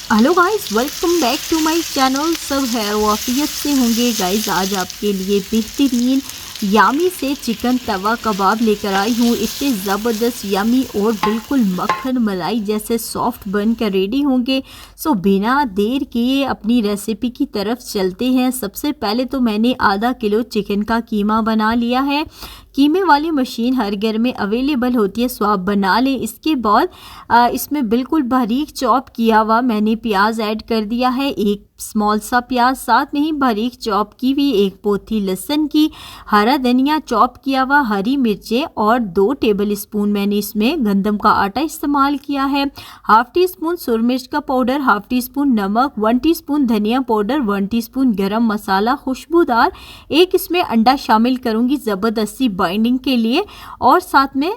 Hello guys, welcome back to my channel. सब है वाफियत से होंगे गाइस। आज आपके लिए बेहतरीन यामी से चिकन तवा कबाब लेकर आई हूँ। इतने ज़बरदस्त यमी और बिल्कुल मक्खन मलाई जैसे सॉफ्ट बन कर रेडी होंगे। सो बिना देर किए अपनी रेसिपी की तरफ चलते हैं। सबसे पहले तो मैंने आधा किलो चिकन का कीमा बना लिया है। कीमे वाली मशीन हर घर में अवेलेबल होती है, सो आप बना लें। इसके बाद इसमें बिल्कुल बारीक चॉप किया हुआ मैंने प्याज ऐड कर दिया है, एक स्मॉल सा प्याज, साथ में ही बारीक चॉप की हुई एक पोथी लहसुन की, हरा धनिया चॉप किया हुआ, हरी मिर्चें और 2 टेबल स्पून मैंने इसमें गंदम का आटा इस्तेमाल किया है। हाफ टी स्पून सुर मिर्च का पाउडर, हाफ टी स्पून नमक, 1 टीस्पून धनिया पाउडर, 1 टीस्पून गरम मसाला खुशबूदार, एक इसमें अंडा शामिल करूंगी ज़बरदस्ती बाइंडिंग के लिए, और साथ में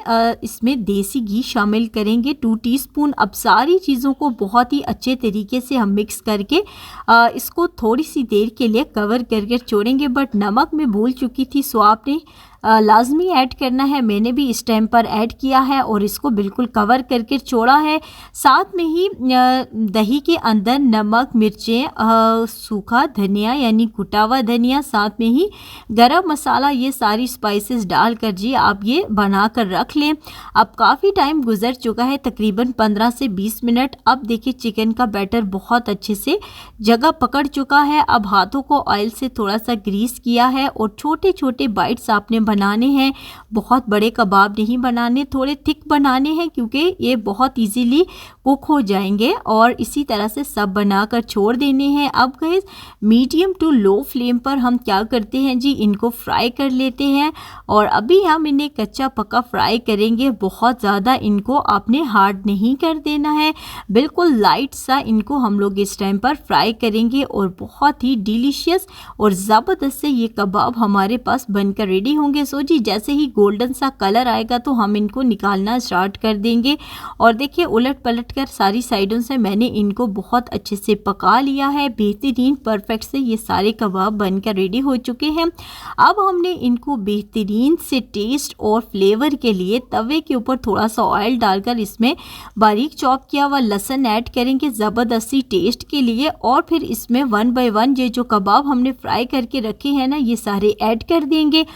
इसमें देसी घी शामिल करेंगे 2 टीस्पून। अब सारी चीज़ों को बहुत ही अच्छे तरीके से हम मिक्स करके इसको थोड़ी सी देर के लिए कवर करके छोड़ेंगे। बट नमक मैं भूल चुकी थी, सो आपने लाजमी ऐड करना है। मैंने भी इस टाइम पर ऐड किया है और इसको बिल्कुल कवर करके छोड़ा है। साथ में ही दही के अंदर नमक, मिर्चें, सूखा धनिया यानी कुटा हुआ धनिया, साथ में ही गरम मसाला, ये सारी स्पाइसेस डालकर जी आप ये बना कर रख लें। अब काफ़ी टाइम गुजर चुका है, तकरीबन 15 से 20 मिनट। अब देखिए चिकन का बैटर बहुत अच्छे से जगह पकड़ चुका है। अब हाथों को ऑयल से थोड़ा सा ग्रीस किया है और छोटे छोटे बाइट्स आपने बनाने हैं। बहुत बड़े कबाब नहीं बनाने, थोड़े थिक बनाने हैं क्योंकि ये बहुत इजीली कुक हो जाएंगे। और इसी तरह से सब बनाकर छोड़ देने हैं। अब guys medium to low flame पर हम क्या करते हैं जी, इनको फ्राई कर लेते हैं। और अभी हम इन्हें कच्चा पक्का फ्राई करेंगे, बहुत ज़्यादा इनको आपने हार्ड नहीं कर देना है, बिल्कुल लाइट सा इनको हम लोग इस टाइम पर फ्राई करेंगे। और बहुत ही डिलीशियस और ज़बरदस्त से ये कबाब हमारे पास बनकर रेडी होंगे। सो जी जैसे ही गोल्डन सा कलर आएगा तो हम इनको निकालना स्टार्ट कर देंगे। और देखिए उलट पलट कर सारी साइडों से मैंने इनको बहुत अच्छे से पका लिया है। बेहतरीन परफेक्ट से ये सारे कबाब बनकर रेडी हो चुके हैं। अब हमने इनको बेहतरीन से टेस्ट और फ्लेवर के लिए तवे के ऊपर थोड़ा सा ऑयल डालकर इसमें बारीक चॉप किया हुआ लहसुन ऐड करेंगे ज़बरदस्ती टेस्ट के लिए। और फिर इसमें 1 बाय 1 ये जो कबाब हमने फ्राई करके रखे हैं ना, ये सारे ऐड कर देंगे।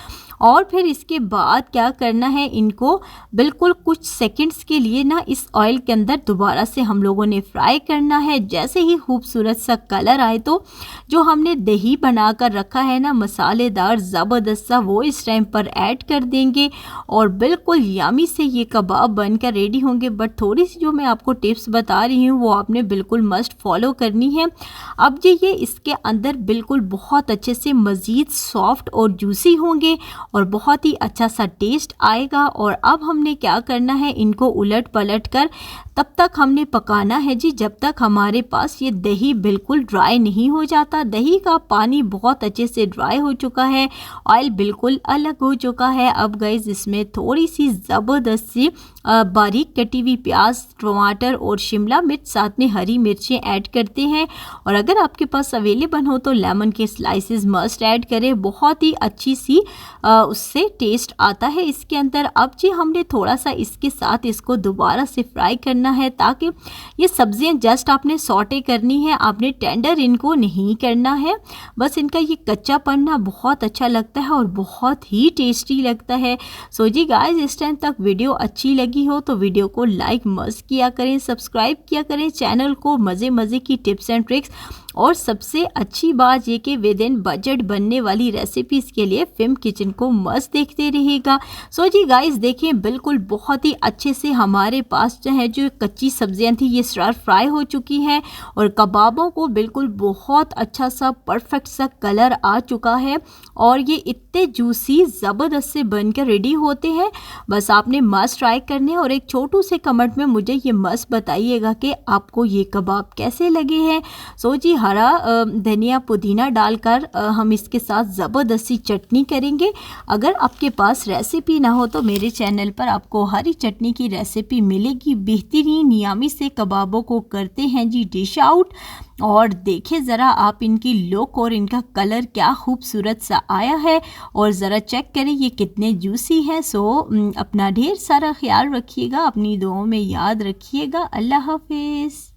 और फिर इसके बाद क्या करना है, इनको बिल्कुल कुछ सेकंड्स के लिए ना इस ऑयल के अंदर दोबारा से हम लोगों ने फ्राई करना है। जैसे ही खूबसूरत सा कलर आए तो जो हमने दही बनाकर रखा है ना मसालेदार ज़बरदस्त सा, वो इस टाइम पर ऐड कर देंगे और बिल्कुल यमी से ये कबाब बनकर रेडी होंगे। बट थोड़ी सी जो मैं आपको टिप्स बता रही हूँ वो आपने बिल्कुल मस्ट फॉलो करनी है। अब ये इसके अंदर बिल्कुल बहुत अच्छे से मज़ीद सॉफ्ट और जूसी होंगे और बहुत ही अच्छा सा टेस्ट आएगा। और अब हमने क्या करना है, इनको उलट पलट कर तब तक हमने पकाना है जी जब तक हमारे पास ये दही बिल्कुल ड्राई नहीं हो जाता। दही का पानी बहुत अच्छे से ड्राई हो चुका है, ऑयल बिल्कुल अलग हो चुका है। अब गाइस इसमें थोड़ी सी ज़बरदस्त सी बारीक कटी हुई प्याज, टमाटर और शिमला मिर्च, साथ में हरी मिर्चें ऐड करते हैं। और अगर आपके पास अवेलेबल हो तो लेमन के स्लाइसेस मस्ट ऐड करें, बहुत ही अच्छी सी उससे टेस्ट आता है इसके अंदर। अब जी हमने थोड़ा सा इसके साथ इसको दोबारा से फ्राई करना है ताकि ये सब्जियां जस्ट आपने सॉटे करनी है, आपने टेंडर इनको नहीं करना है। बस इनका ये कच्चा पन्ना बहुत अच्छा लगता है और बहुत ही टेस्टी लगता है। सो जी गाइस इस टाइम तक वीडियो अच्छी लगी हो तो वीडियो को लाइक मस्ट किया करें, सब्सक्राइब किया करें चैनल को। मज़े मज़े की टिप्स एंड ट्रिक्स और सबसे अच्छी बात ये कि विद इन बजट बनने वाली रेसिपीज़ के लिए फिल्म किचन को मस्त देखते रहिएगा। सो जी गाइस देखिए बिल्कुल बहुत ही अच्छे से हमारे पास जो है जो कच्ची सब्जियां थी ये स्टर फ्राई हो चुकी हैं और कबाबों को बिल्कुल बहुत अच्छा सा परफेक्ट सा कलर आ चुका है और ये इतने जूसी ज़बरदस्त से बनकर रेडी होते हैं। बस आपने मस्त ट्राई करने हैं और एक छोटू से कमेंट में मुझे ये मस्त बताइएगा कि आपको ये कबाब कैसे लगे हैं। सो जी हरा धनिया पुदीना डालकर हम इसके साथ ज़बरदस्ती चटनी करेंगे। अगर आपके पास रेसिपी ना हो तो मेरे चैनल पर आपको हरी चटनी की रेसिपी मिलेगी। बेहतरीन यामी से कबाबों को करते हैं जी डिश आउट। और देखिए ज़रा आप इनकी लुक और इनका कलर क्या खूबसूरत सा आया है और ज़रा चेक करें ये कितने जूसी हैं। सो अपना ढेर सारा ख्याल रखिएगा, अपनी दुआओं में याद रखिएगा। अल्लाह हाफिज़।